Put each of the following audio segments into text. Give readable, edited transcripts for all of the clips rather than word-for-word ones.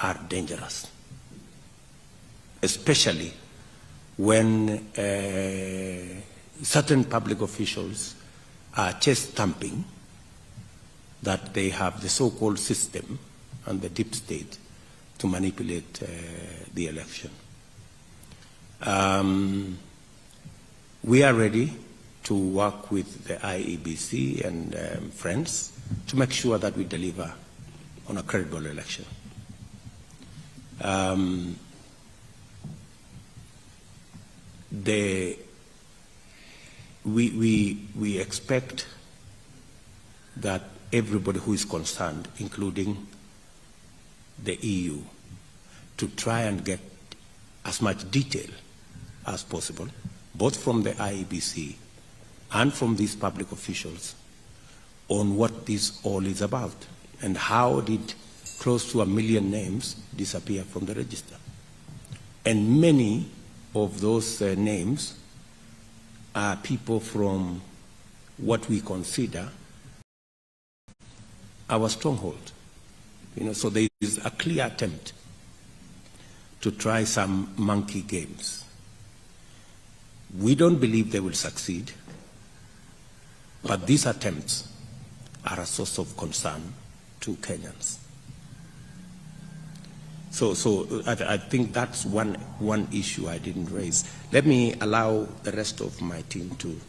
are dangerous, especially when certain public officials are chest thumping that they have the so-called system and the deep state to manipulate the election. We are ready to work with the IEBC and friends to make sure that we deliver on a credible election. We expect that everybody who is concerned, including the EU, to try and get as much detail as possible, both from the IEBC and from these public officials, on what this all is about and how did close to 1 million names disappear from the register. And many of those names are people from what we consider our stronghold. So there is a clear attempt to try some monkey games. We don't believe they will succeed, but these attempts are a source of concern to Kenyans. So I think that's one issue I didn't raise. Let me allow the rest of my team to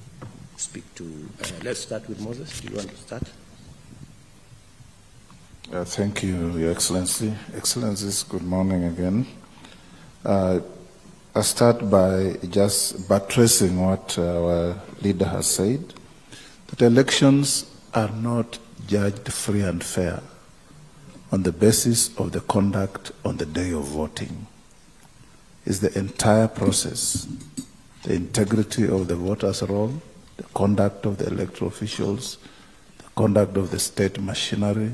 speak to. Let's start with Moses. Do you want to start? Thank you, Your Excellency. Excellencies, good morning again. I'll start by just buttressing what our leader has said, that elections are not judged free and fair on the basis of the conduct on the day of voting. It's the entire process, the integrity of the voters' roll, the conduct of the electoral officials, the conduct of the state machinery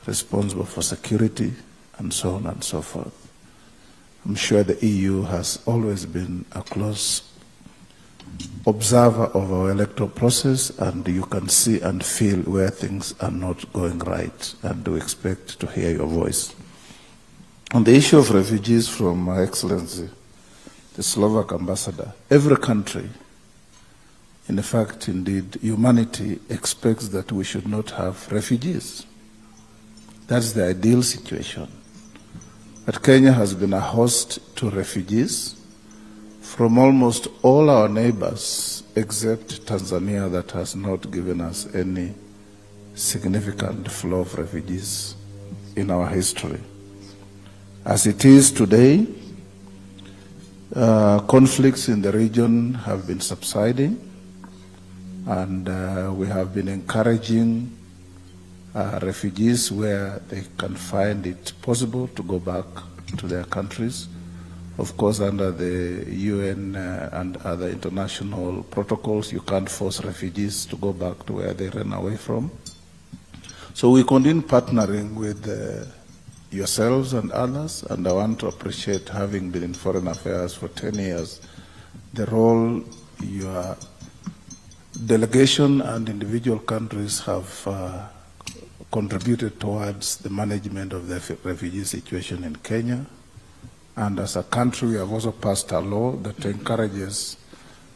responsible for security, and so on and so forth. I'm sure the EU has always been a close observer of our electoral process, and you can see and feel where things are not going right, and we expect to hear your voice. On the issue of refugees, from Her Excellency, the Slovak ambassador, every country, in fact, indeed, humanity expects that we should not have refugees. That's the ideal situation. But Kenya has been a host to refugees from almost all our neighbors, except Tanzania, that has not given us any significant flow of refugees in our history. As it is today, conflicts in the region have been subsiding, and we have been encouraging refugees where they can find it possible to go back to their countries. Of course, under the UN and other international protocols, you can't force refugees to go back to where they ran away from. So we continue partnering with yourselves and others, and I want to appreciate, having been in foreign affairs for 10 years, the role your delegation and individual countries have contributed towards the management of the refugee situation in Kenya. And as a country, we have also passed a law that encourages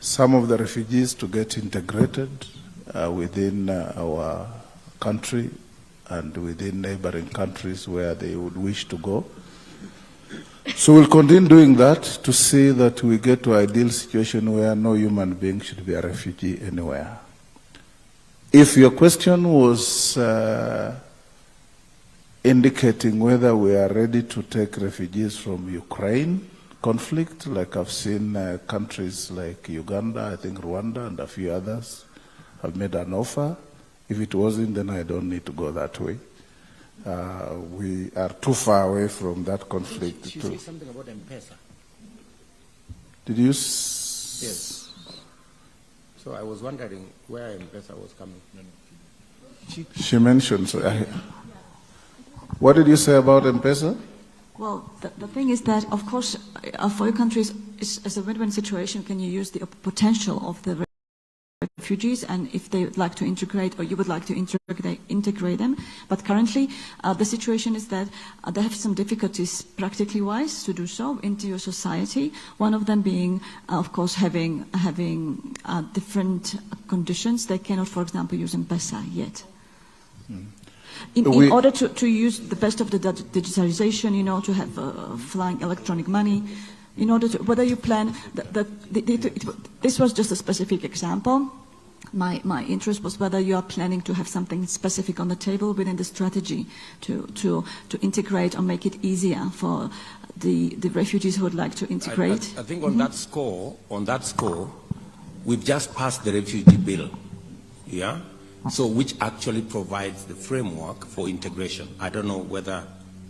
some of the refugees to get integrated within our country and within neighboring countries where they would wish to go. So we'll continue doing that to see that we get to an ideal situation where no human being should be a refugee anywhere. If your question was indicating whether we are ready to take refugees from Ukraine conflict, like I've seen countries like Uganda, I think Rwanda, and a few others have made an offer. If it wasn't, then I don't need to go that way. We are too far away from that conflict. She said something about M-Pesa. Did you? Yes. So I was wondering where M-Pesa was coming from. She mentioned. So what did you say about M-Pesa? Well, the thing is that, of course, for your countries, it's a win-win situation. Can you use the potential of the refugees, and if they would like to integrate, or you would like to integrate them. But currently, the situation is that they have some difficulties practically wise to do so into your society. One of them being, of course, having different conditions. They cannot, for example, use M-Pesa yet. In order to use the best of the digitalization, to have flying electronic money, in order to, whether you plan, this was just a specific example. My interest was whether you are planning to have something specific on the table within the strategy to integrate or make it easier for the refugees who would like to integrate. I think on that score, we've just passed the refugee bill, yeah? So which actually provides the framework for integration. I don't know whether,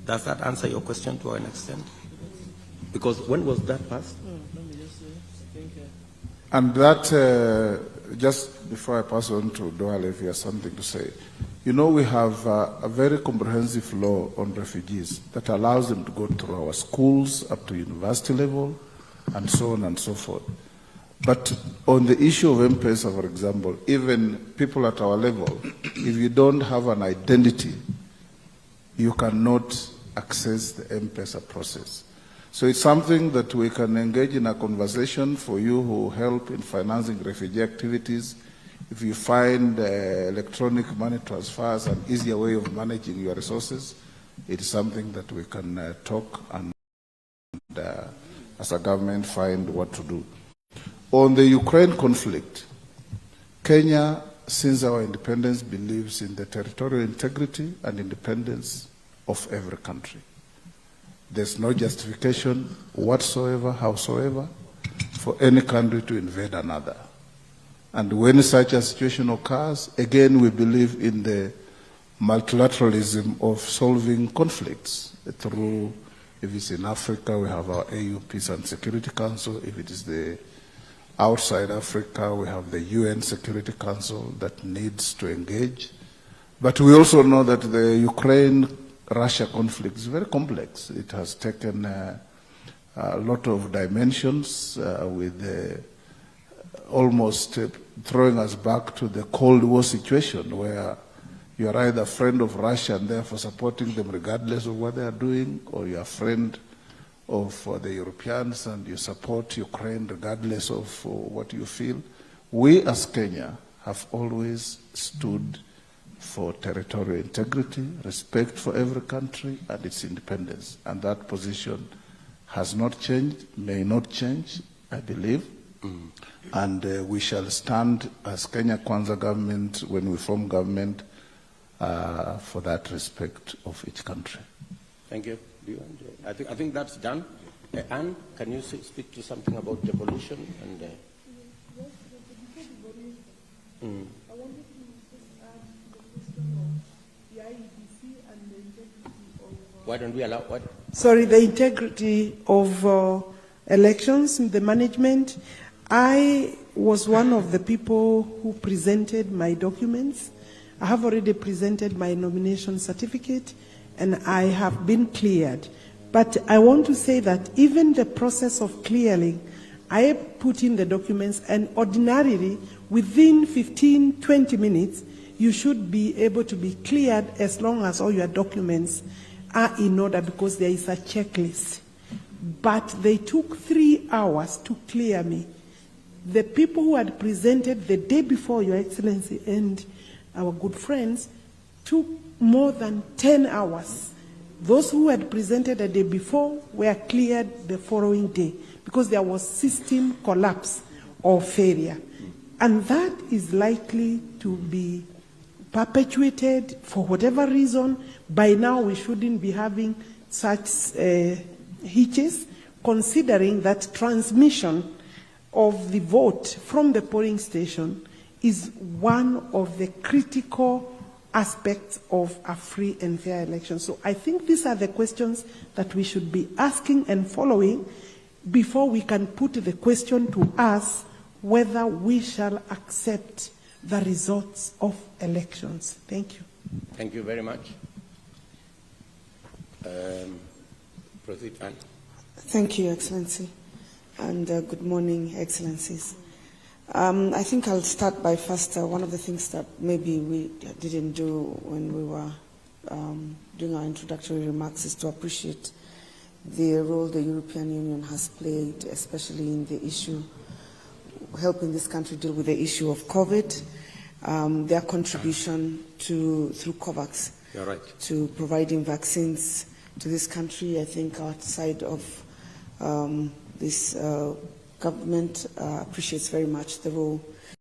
does that answer your question to an extent? Because when was that passed? Let me just think. And that, just before I pass on to Doyle, if he has something to say, we have a very comprehensive law on refugees that allows them to go through our schools up to university level and so on and so forth. But on the issue of M-Pesa, for example, even people at our level, if you don't have an identity, you cannot access the M-Pesa process. So it's something that we can engage in a conversation for you who help in financing refugee activities. If you find electronic money transfers an easier way of managing your resources, it is something that we can talk and as a government find what to do. On the Ukraine conflict, Kenya, since our independence, believes in the territorial integrity and independence of every country. There's no justification whatsoever, howsoever, for any country to invade another. And when such a situation occurs, again, we believe in the multilateralism of solving conflicts through, if it's in Africa, we have our AU Peace and Security Council. If it is outside Africa, we have the UN Security Council that needs to engage. But we also know that the Ukraine-Russia conflict is very complex. It has taken a lot of dimensions with almost throwing us back to the Cold War situation where you are either a friend of Russia and therefore supporting them regardless of what they are doing, or you are a friend of the Europeans and you support Ukraine regardless of what you feel. We as Kenya have always stood for territorial integrity, respect for every country and its independence. And that position has not changed, may not change, I believe. And we shall stand as Kenya Kwanza government, when we form government, for that respect of each country. Thank you. I think that's done. Anne, can you speak to something about devolution? And, Yes, before devolution, I wanted to just add the question of the IEBC and the integrity of... why don't we allow what? Sorry, the integrity of elections, the management. I was one of the people who presented my documents. I have already presented my nomination certificate, and I have been cleared. But I want to say that even the process of clearing, I put in the documents, and ordinarily, within 15, 20 minutes, you should be able to be cleared as long as all your documents are in order, because there is a checklist. But they took 3 hours to clear me. The people who had presented the day before, Your Excellency, and our good friends, took more than 10 hours. Those who had presented the day before were cleared the following day because there was system collapse or failure. And that is likely to be perpetuated for whatever reason. By now, we shouldn't be having such hitches, considering that transmission of the vote from the polling station is one of the critical aspects of a free and fair election. So I think these are the questions that we should be asking and following before we can put the question to us whether we shall accept the results of elections. Thank you. Thank you very much. Proceed, Anne. Thank you, Excellency, and good morning, Excellencies. I think I'll start by first, one of the things that maybe we didn't do when we were doing our introductory remarks is to appreciate the role the European Union has played, especially in the issue, helping this country deal with the issue of COVID, their contribution through COVAX. You're right. To providing vaccines to this country. I think outside of this government appreciates very much the role